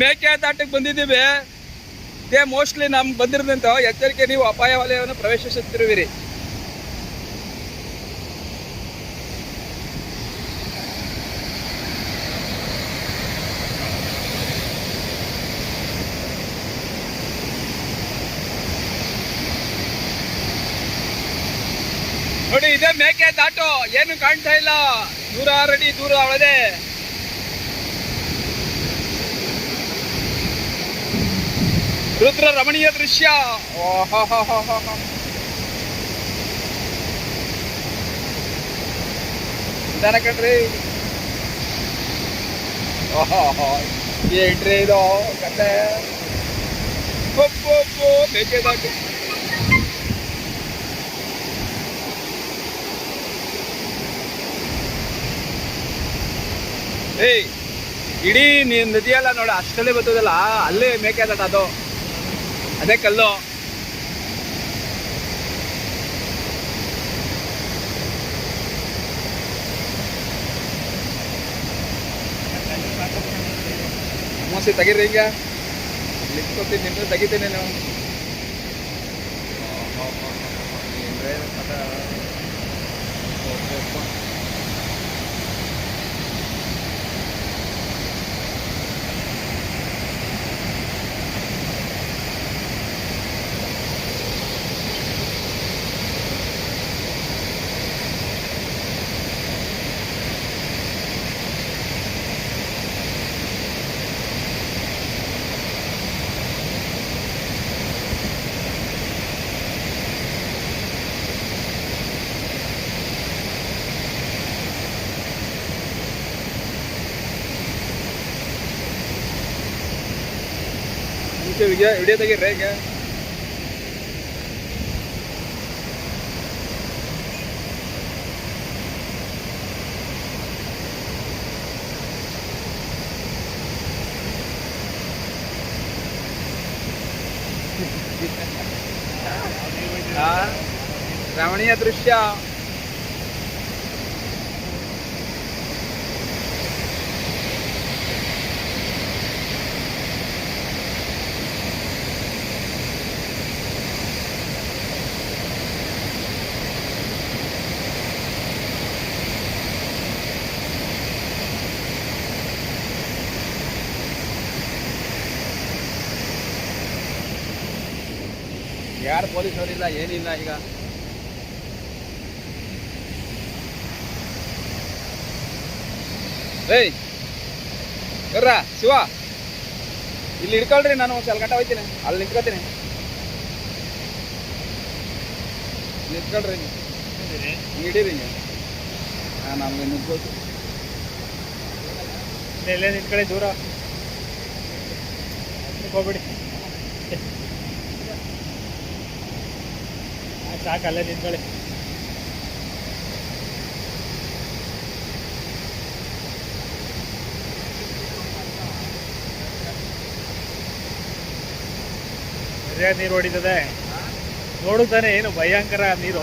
ಮೇಕೆದಾಟಕ್ಕೆ ಬಂದಿದ್ದೀವಿ. ಇದೇ ಮೋಸ್ಟ್ಲಿ ನಮ್ಗೆ ಬಂದಿರೋದಂತ ಎಚ್ಚರಿಕೆ, ನೀವು ಅಪಾಯ ವಲಯವನ್ನು ಪ್ರವೇಶಿಸುತ್ತಿರುವಿರಿ. ನೋಡಿ, ಇದೇ ಮೇಕೆದಾಟು, ಏನು ಕಾಣ್ತಾ ಇಲ್ಲ, 106 ಅಡಿ ದೂರ ಒಳದೆ. ರುದ್ರ ರಮಣೀಯ ದೃಶ್ಯ. ನಿಧಾನ ಕಣ್ರಿ. ಏನ್ರಿ ಇದು ಕತೆ? ಮೇಕೆದಾಟು. ಇಡೀ ನದಿಯೆಲ್ಲ ನೋಡ, ಅಷ್ಟಲ್ಲೇ ಬರ್ತದಲ್ಲ, ಅಲ್ಲೇ ಮೇಕೆದಾಟ. ಅದು ಅದೇ ಕಲ್ಲು. ಮೋಸಿ ತೆಗೀರಿ, ಹಿಂಗ ನಿಂತ್ಕೊತೀನಿ, ನಿಂತು ತೆಗಿತೀನಿ ನಾವು. ವಿಡಿಯೋ ತೆಗೀರ್ರಿ ಈಗ. ರಮಣೀಯ ದೃಶ್ಯ. ಯಾರು ಪೊಲೀಸವರಿಲ್ಲ, ಏನಿಲ್ಲ ಈಗ. ಏಯ್ ಬರ್ರ ಶಿವ, ಇಲ್ಲಿ ಹಿಡ್ಕೊಳ್ರಿ, ನಾನು ಒಂದು ಗಂಟೆ ಹೋಗ್ತೀನಿ, ಅಲ್ಲಿ ನಿಂತ್ಕೊತೀನಿ. ನಿಂತ್ಕೊಳ್ರಿ, ಹಿಡೀರಿ ಹಿಂಗೆ. ನಮ್ಗೆ ನಿಂತ್ಕೋತು, ಎಲ್ಲೇ ನಿಂತ್ಕೊಳ್ಳಿ, ದೂರ ಹೋಗ್ಬಿಡಿ. ಸಾಕು, ಅಲ್ಲೇ ನಿಂತ್ಕೊಳ್ಳಿ. ನೀರು ಹೊಡಿತದೆ ನೋಡು ತಾನೆ, ಏನು ಭಯಂಕರ ನೀರು.